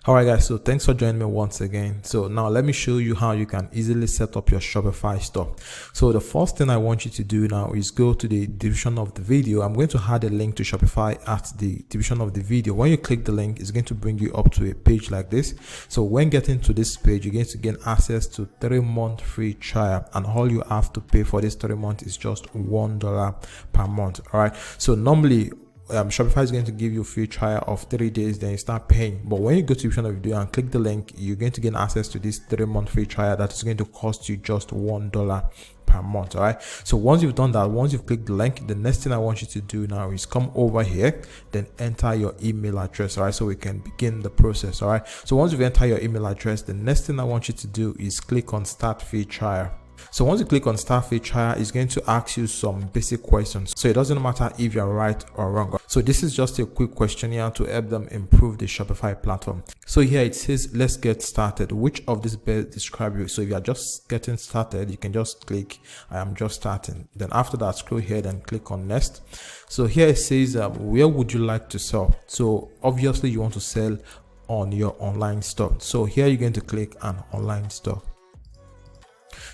Alright guys, so thanks for joining me once again. So now let me show you how you can easily set up your Shopify store. So the first thing I want you to do now is go to the description of the video. I'm going to add a link to Shopify at the description of the video. When you click the link, it's going to bring you up to a page like this. So when getting to this page, you're going to gain access to 3-month free trial, and all you have to pay for this 3 months is just $1 per month. Alright, so normally Shopify is going to give you a free trial of 3 days, then you start paying. But when you go to the description of the video and click the link, you're going to gain access to this 3-month free trial that is going to cost you just $1 per month. All right, so once you've done that, once you've clicked the link, the next thing I want you to do now is come over here, then enter your email address. All right, so we can begin the process. All right, so once you've entered your email address, the next thing I want you to do is click on start free trial. So once you click on start free trial, it's going to ask you some basic questions. So it doesn't matter if you're right or wrong. So this is just a quick questionnaire to help them improve the Shopify platform. So here it says, let's get started. Which of these best describe you? So if you're just getting started, you can just click I am just starting. Then after that, scroll here and click on next. So here it says, where would you like to sell? So obviously you want to sell on your online store. So here you're going to click an online store.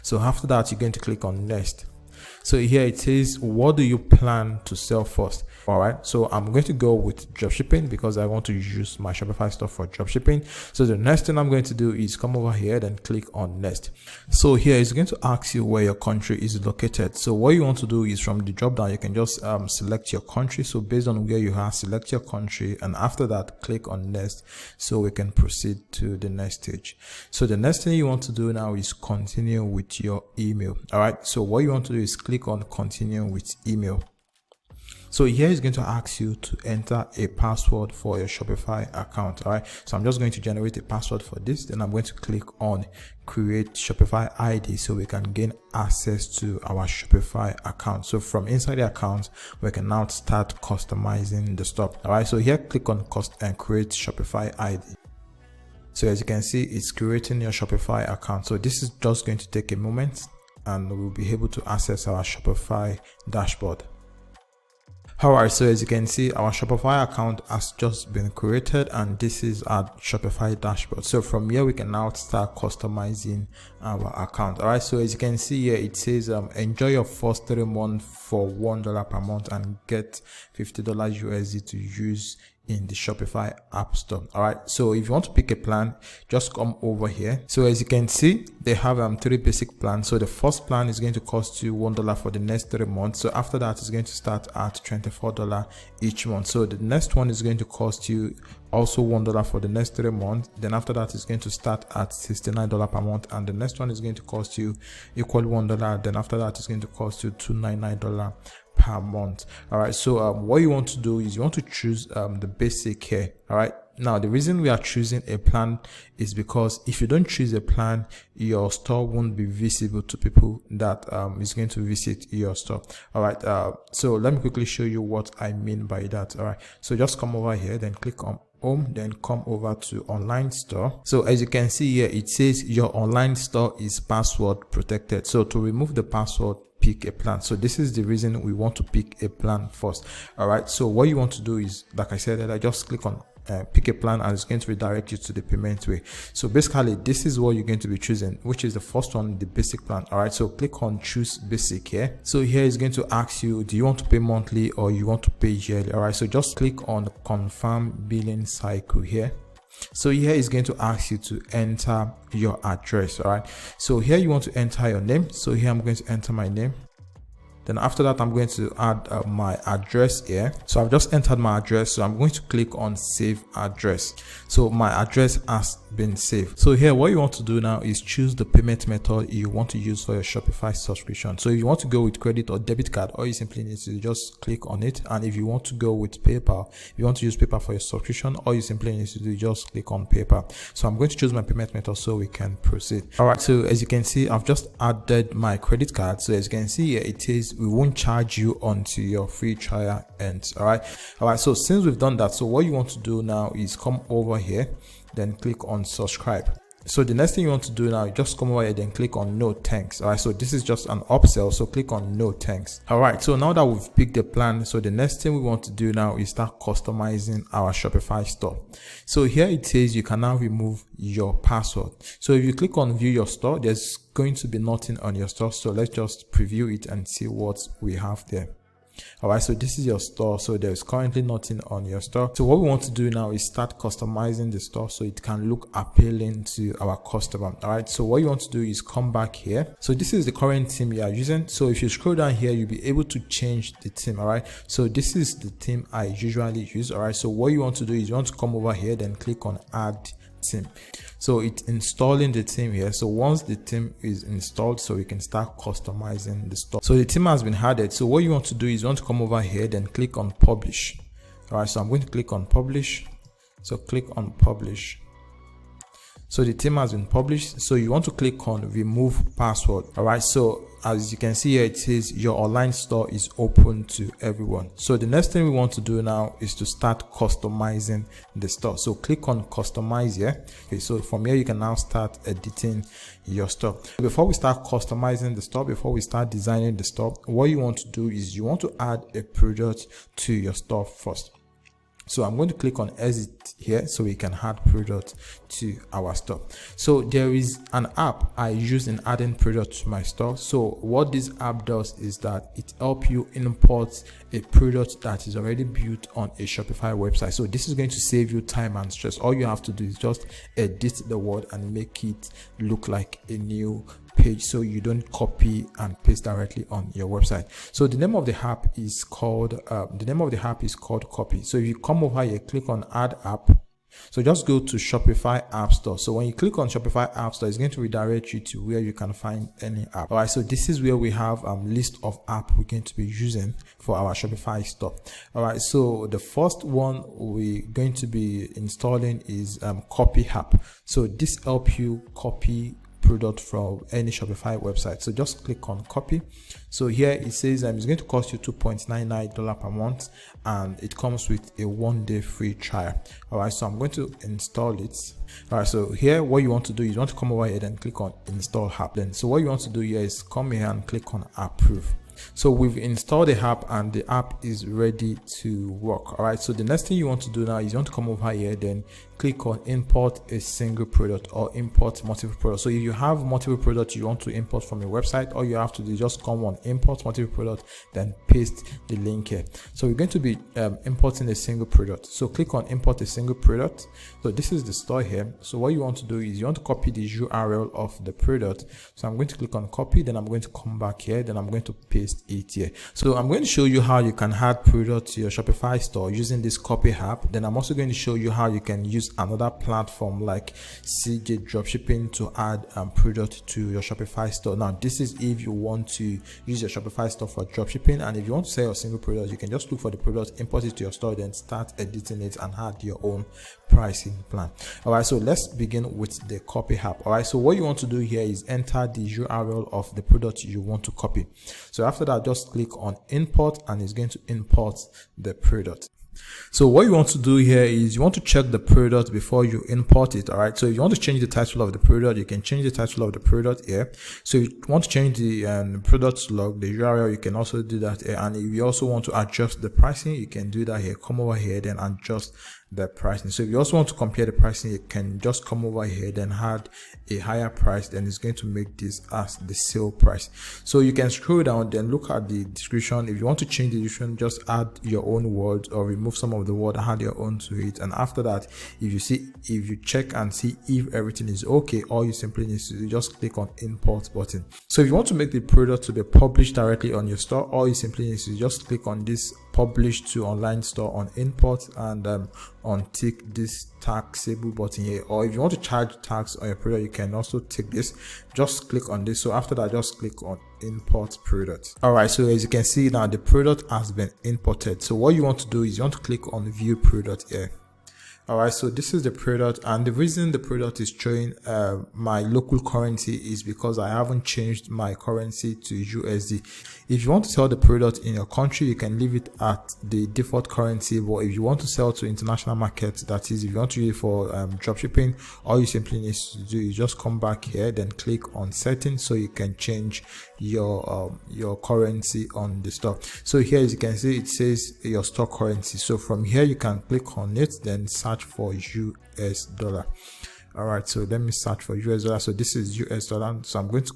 So after that, you're going to click on next. So here it says, what do you plan to sell first? All right, so I'm going to go with dropshipping because I want to use my Shopify store for dropshipping. So the next thing I'm going to do is come over here and click on next. So here it's going to ask you where your country is located. So what you want to do is from the drop down, you can just select your country. So based on where you are, select your country, and after that, click on next so we can proceed to the next stage. So the next thing you want to do now is continue with your email. All right, so what you want to do is click on continue with email. So here is going to ask you to enter a password for your Shopify account. All right, so I'm just going to generate a password for this. Then I'm going to click on create Shopify ID so we can gain access to our Shopify account. So from inside the account, we can now start customizing the store. All right, so here click on create Shopify ID. So as you can see, it's creating your Shopify account. So this is just going to take a moment, and we'll be able to access our Shopify dashboard. Alright, so as you can see, our Shopify account has just been created, and this is our Shopify dashboard. So from here, we can now start customizing our account. Alright, so as you can see here, it says enjoy your first 3 months for $1 per month and get $50 USD to use in the Shopify app store. All right, so if you want to pick a plan, just come over here. So as you can see, they have 3 basic plans. So the first plan is going to cost you $1 for the next 3 months. So after that, it's going to start at $24 each month. So the next one is going to cost you also $1 for the next 3 months. Then after that, it's going to start at $69 per month, and the next one is going to cost you equal $1. Then after that, it's going to cost you $299 per month. All right, so what you want to do is you want to choose the basic here. All right, now the reason we are choosing a plan is because if you don't choose a plan, your store won't be visible to people that is going to visit your store. All right, so let me quickly show you what I mean by that. All right, so just come over here, then click on home, then come over to online store. So as you can see here, it says your online store is password protected. So to remove the password, pick a plan. So this is the reason we want to pick a plan first. All right, so what you want to do is, like I said, I just click on pick a plan, and it's going to redirect you to the payment way. So basically, this is what you're going to be choosing, which is the first one, the basic plan. All right, so click on choose basic here. So here is going to ask you, do you want to pay monthly or you want to pay yearly? All right, so just click on confirm billing cycle here. So here is going to ask you to enter your address. All right, so here you want to enter your name. So here I'm going to enter my name. Then after that, I'm going to add my address here. So I've just entered my address. So I'm going to click on save address. So my address has been saved. So here, what you want to do now is choose the payment method you want to use for your Shopify subscription. So if you want to go with credit or debit card, all you simply need to just click on it. And if you want to go with PayPal, if you want to use PayPal for your subscription, all you simply need to do is just click on PayPal. So I'm going to choose my payment method so we can proceed. All right, so as you can see, I've just added my credit card. So as you can see here, it says we won't charge you until your free trial ends. All right, so since we've done that, so what you want to do now is come over here, then click on subscribe. So the next thing you want to do now, just come over here and click on no thanks. All right, so this is just an upsell, so click on no thanks. All right, so now that we've picked the plan, so the next thing we want to do now is start customizing our Shopify store. So here it says you can now remove your password. So if you click on view your store, there's going to be nothing on your store. So let's just preview it and see what we have there. All right, so this is your store, so there's currently nothing on your store. So what we want to do now is start customizing the store so it can look appealing to our customer. All right, so what you want to do is come back here. So this is the current theme you are using. So if you scroll down here, you'll be able to change the theme. All right, so this is the theme I usually use. All right, so what you want to do is you want to come over here, then click on add theme. So it's installing the theme here. So once the theme is installed, so we can start customizing the store. So the theme has been added. So what you want to do is you want to come over here, then click on publish. All right, so I'm going to click on publish. So click on publish. So the theme has been published. So you want to click on remove password. All right, so as you can see here, it says your online store is open to everyone. So the next thing we want to do now is to start customizing the store. So click on customize here. Okay, so from here you can now start editing your store. Before we start customizing the store, before we start designing the store, what you want to do is you want to add a product to your store first. So I'm going to click on exit here so we can add product to our store. So there is an app I use in adding product to my store. So what this app does is that it helps you import a product that is already built on a Shopify website. So this is going to save you time and stress. All you have to do is just edit the word and make it look like a new page, so you don't copy and paste directly on your website. So the name of the app is called Copy. So if you come over here, click on add app. So just go to Shopify App Store. So when you click on Shopify App Store, it's going to redirect you to where you can find any app. All right, so this is where we have list of app we're going to be using for our Shopify store. All right, so the first one we're going to be installing is Copy app. So this helps you copy product from any Shopify website. So just click on copy. So here it says it's going to cost you $2.99 per month, and it comes with a 1-day free trial. All right, so I'm going to install it. All right, so here what you want to do is you want to come over here and click on install app. Then so what you want to do here is come here and click on approve. So we've installed the app and the app is ready to work. All right, so the next thing you want to do now is you want to come over here, then click on import a single product or import multiple products. So if you have multiple products you want to import from your website, all you have to do is just come on import multiple product, then paste the link here. So we're going to be importing a single product. So click on import a single product. So this is the store here. So what you want to do is you want to copy the URL of the product. So I'm going to click on copy, then I'm going to come back here, then I'm going to paste it here. So I'm going to show you how you can add product to your Shopify store using this copy app. Then I'm also going to show you how you can use another platform like CJ Dropshipping to add product to your Shopify store. Now this is if you want to use your Shopify store for dropshipping, and if you want to sell a single product, you can just look for the product, import it to your store, then start editing it and add your own pricing plan. All right, so let's begin with the copy app. All right, so what you want to do here is enter the URL of the product you want to copy. So after that, just click on import and it's going to import the product. So what you want to do here is you want to check the product before you import it. All right, so if you want to change the title of the product, you can change the title of the product here. So if you want to change the product log, the URL, you can also do that here. And if you also want to adjust the pricing, you can do that here. Come over here, then adjust the pricing. So if you also want to compare the pricing, you can just come over here, then add a higher price, then it's going to make this as the sale price. So you can scroll down, then look at the description. If you want to change the description, just add your own words or remove some of the word, add your own to it. And after that, if you check and see if everything is okay, all you simply need to do, just click on import button. So if you want to make the product to be published directly on your store, all you simply need to just click on this publish to online store on import, and on tick this taxable button here. Or if you want to charge tax on your product, you can also tick this. Just click on this. So after that, just click on import product. All right, so as you can see now, the product has been imported. So what you want to do is you want to click on view product here. All right, so this is the product, and the reason the product is showing my local currency is because I haven't changed my currency to USD. If you want to sell the product in your country, you can leave it at the default currency, but if you want to sell to international markets, that is, if you want to use it for dropshipping, all you simply need to do is just come back here, then click on settings, so you can change your currency on the store. So here, as you can see, it says your store currency. So from here, you can click on it, then search for US dollar. All right, so let me search for US dollar. So this is US dollar, so I'm going to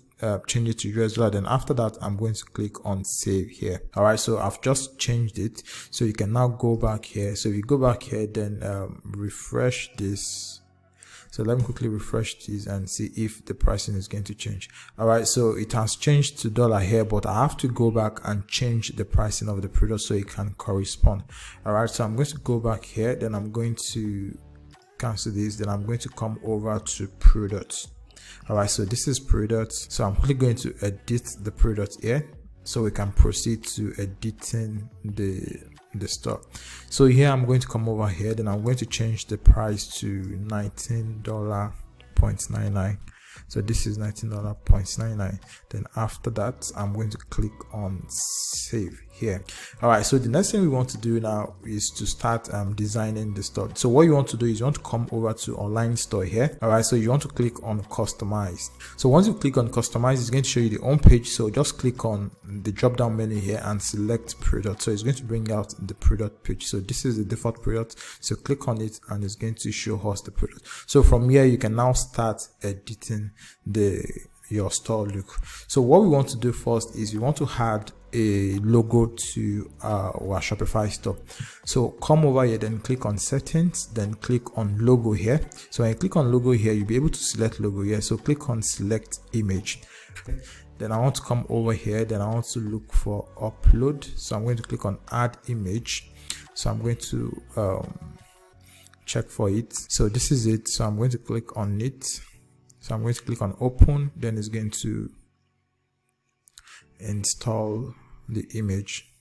change it to US dollar. Then after that, I'm going to click on save here. All right, so I've just changed it, so you can now go back here. So if you go back here, then refresh this. So let me quickly refresh this and see if the pricing is going to change. All right, so it has changed to dollar here, but I have to go back and change the pricing of the product so it can correspond. All right, so I'm going to go back here, then I'm going to cancel this, then I'm going to come over to products. All right, so this is products. So I'm quickly going to edit the product here, so we can proceed to editing the store. So here I'm going to come over here, then I'm going to change the price to $19.99. So this is $19.99. Then after that, I'm going to click on save here. All right, so the next thing we want to do now is to start designing the store. So what you want to do is you want to come over to online store here. All right, so you want to click on customize. So once you click on customize, it's going to show you the home page. So just click on the drop down menu here and select product. So it's going to bring out the product page. So this is the default product, so click on it and it's going to show us the product. So from here, you can now start editing your store look. So what we want to do first is we want to add a logo to our Shopify store. So come over here, then click on settings, then click on logo here. So when you click on logo here, you'll be able to select logo here. So click on select image. Then I want to come over here, then I want to look for upload. So I'm going to click on add image. So I'm going to check for it. So this is it. So I'm going to click on it. So I'm going to click on open, then it's going to install the image.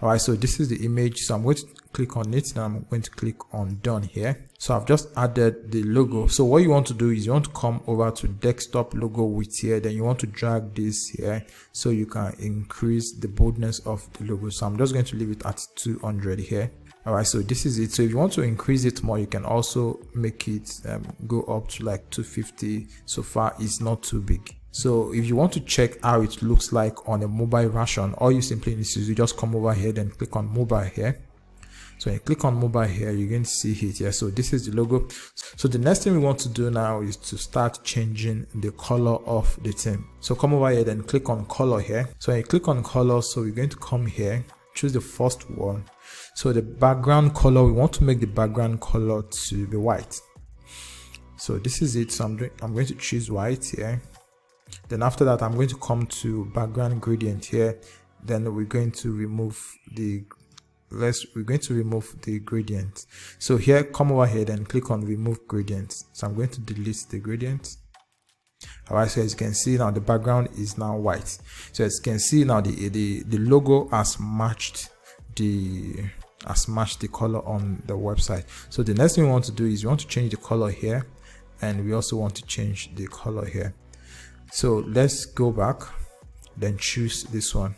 All right, so this is the image. So I'm going to click on it, then I'm going to click on done here. So I've just added the logo. So what you want to do is you want to come over to desktop logo width here, then you want to drag this here so you can increase the boldness of the logo. So I'm just going to leave it at 200 here. All right, so this is it. So if you want to increase it more, you can also make it go up to like 250. So far it's not too big. So if you want to check how it looks like on a mobile version, all you simply need to do is just come over here, then click on mobile here. So when you click on mobile here, you're going to see it here. So this is the logo. So the next thing we want to do now is to start changing the color of the theme. So come over here, then click on color here. So when you click on color, so we're going to come here, choose the first one. So the background color, we want to make the background color to be white. So this is it. So I'm going to choose white here. Then after that, I'm going to come to background gradient here. Then we're going to remove the gradient. So here, come over here, then click on remove gradient. So I'm going to delete the gradient. All right, so as you can see now, the background is now white. So as you can see now, the logo has matched the color on the website. So the next thing we want to do is we want to change the color here, and we also want to change the color here. So let's go back, then choose this one.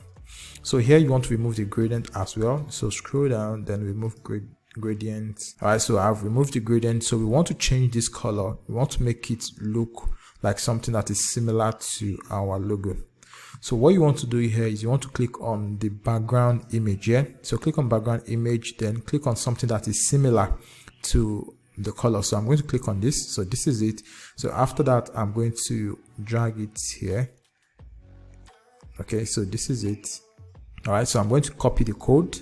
So here you want to remove the gradient as well. So scroll down, then remove gradient. All right, so I've removed the gradient. So we want to change this color. We want to make it look like something that is similar to our logo. So what you want to do here is you want to click on the background image here. So click on background image, then click on something that is similar to the color. So I'm going to click on this. So this is it. So after that, I'm going to drag it here. Okay, so this is it. All right, so I'm going to copy the code.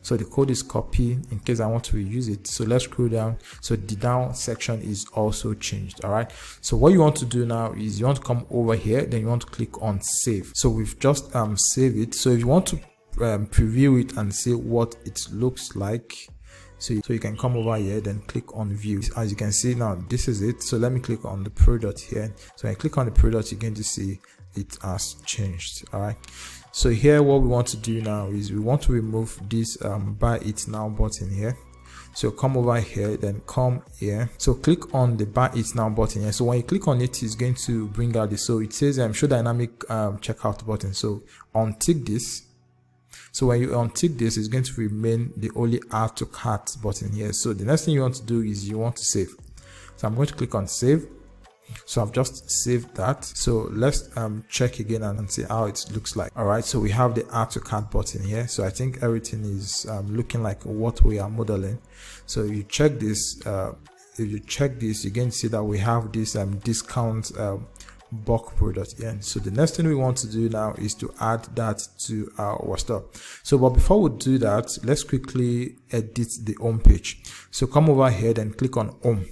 So the code is copied in case I want to reuse it. So let's scroll down. So the down section is also changed. All right, so what you want to do now is you want to come over here, then you want to click on save. So we've just saved it. So if you want to preview it and see what it looks like, so you can come over here, then click on view. As you can see now, this is it. So let me click on the product here. So when I click on the product, you're going to see it has changed. All right, so here what we want to do now is we want to remove this buy it now button here. So come over here, then come here. So click on the buy it now button here. So when you click on it, it's going to bring out this. So it says show dynamic checkout button. So untick this. So when you untick this, it's going to remain the only add to cart button here. So the next thing you want to do is you want to save. So I'm going to click on save. So I've just saved that. So let's check again and see how it looks like. All right, so we have the add to cart button here. So I think everything is looking like what we are modeling. So you check this, if you check this, you're going to see that we have this discount bulk product here. So the next thing we want to do now is to add that to our store. So but before we do that, let's quickly edit the home page. So come over here and click on home.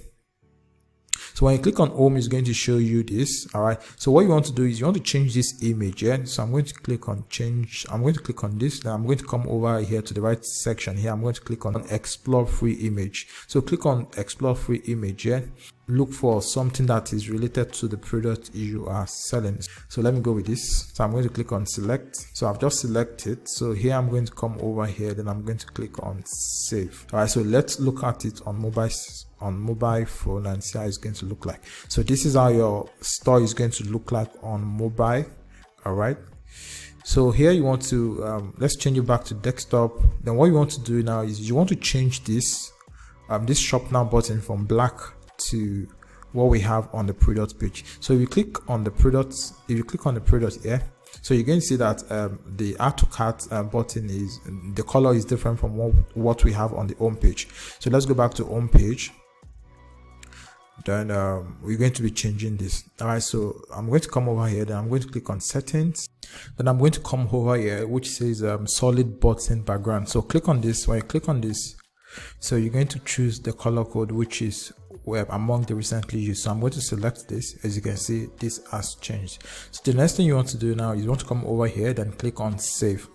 So when you click on home, it's going to show you this. All right, so what you want to do is you want to change this image. Yeah, so I'm going to click on change. I'm going to click on this. Now I'm going to come over here to the right section here. I'm going to click on explore free image. So click on explore free image. Yeah, look for something that is related to the product you are selling. So let me go with this. So I'm going to click on select. So I've just selected. So here I'm going to come over here, then I'm going to click on save. All right, so let's look at it on mobile phone and see how it's going to look like. So this is how your store is going to look like on mobile. All right, so here you want to let's change it back to desktop. Then what you want to do now is you want to change this this shop now button from black to what we have on the product page. So if you click on the products, if you click on the product here, so you're going to see that the add to cart button is, the color is different from what we have on the home page. So let's go back to home page. Then we're going to be changing this. All right, so I'm going to come over here, then I'm going to click on settings, then I'm going to come over here which says solid button background. So click on this. When you click on this, so you're going to choose the color code which is among the recently used. So I'm going to select this. As you can see, this has changed. So the next thing you want to do now is you want to come over here, then click on save.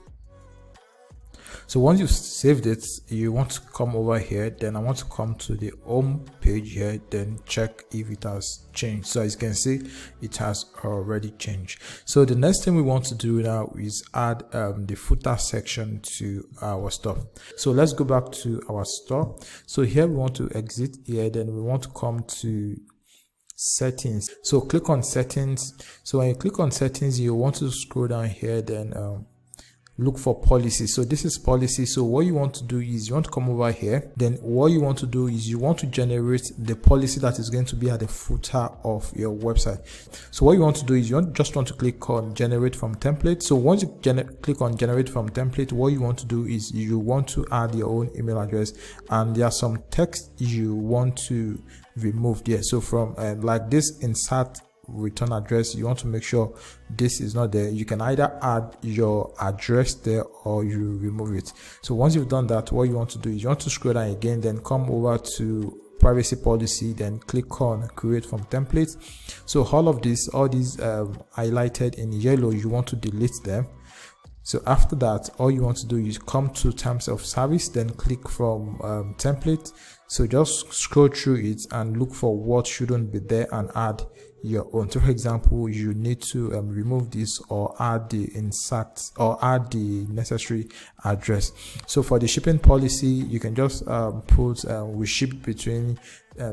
So once you've saved it, you want to come over here, then I want to come to the home page here, then check if it has changed. So as you can see, it has already changed. So the next thing we want to do now is add the footer section to our store. So let's go back to our store. So here we want to exit here, then we want to come to settings. So click on settings. So when you click on settings, you want to scroll down here, then look for policy. So this is policy. So what you want to do is you want to come over here, then what you want to do is you want to generate the policy that is going to be at the footer of your website. So what you want to do is you just want to click on generate from template. So once you click on generate from template, what you want to do is you want to add your own email address, and there are some text you want to remove there. So from like this insert return address, you want to make sure this is not there. You can either add your address there or you remove it. So once you've done that, what you want to do is you want to scroll down again, then come over to privacy policy, then click on create from template. So all these highlighted in yellow, you want to delete them. So after that, all you want to do is come to terms of service, then click from template. So just scroll through it and look for what shouldn't be there and add your own. So for example, you need to remove this or add the insert or add the necessary address. So for the shipping policy, you can just put we ship between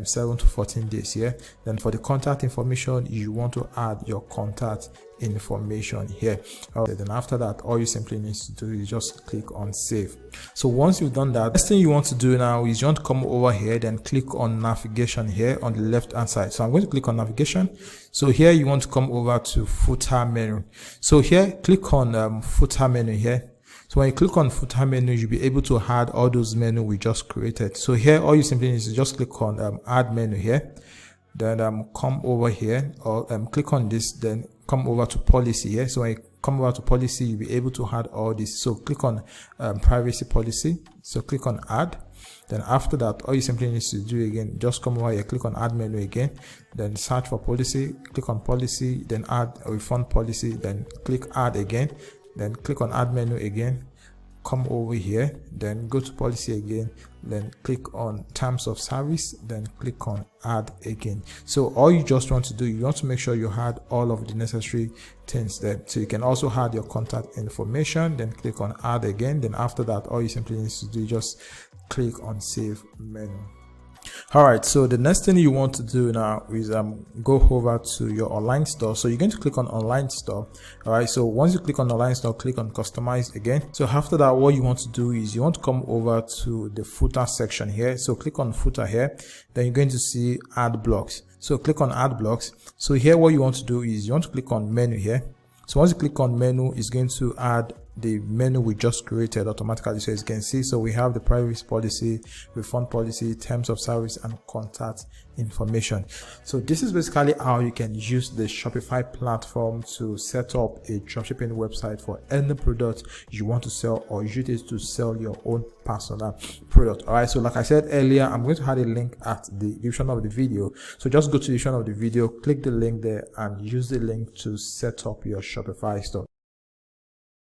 7 to 14 days here. Then for the contact information, you want to add your contact information here. Then after that, all you simply need to do is just click on save. So once you've done that, next thing you want to do now is you want to come over here, then click on navigation here on the left hand side. So I'm going to click on navigation. So here you want to come over to footer menu. So here click on footer menu here. So when you click on footer menu, you'll be able to add all those menus we just created. So here all you simply need to just click on add menu here, then come over here or click on this, then come over to policy here. So when you come over to policy, you'll be able to add all this. So click on privacy policy. So click on add. Then after that, all you simply need to do again, just come over here, click on add menu again, then search for policy, click on policy, then add a refund policy, then click add again, then click on add menu again, come over here, then go to policy again, then click on terms of service, then click on add again. So all you just want to do, you want to make sure you had all of the necessary things there. So you can also add your contact information, then click on add again. Then after that, all you simply need to do is just click on save menu. All right, so the next thing you want to do now is go over to your online store. So you're going to click on online store. All right, so once you click on online store, click on customize again. So after that, what you want to do is you want to come over to the footer section here. So click on footer here, then you're going to see add blocks. So click on add blocks. So here what you want to do is you want to click on menu here. So once you click on menu, it's going to add the menu we just created automatically. So as you can see, so we have the privacy policy, refund policy, terms of service, and contact information. So this is basically how you can use the Shopify platform to set up a dropshipping website for any product you want to sell, or use it to sell your own personal product. All right, so like I said earlier, I'm going to add a link at the description of the video. So just go to the description of the video, click the link there, and use the link to set up your Shopify store.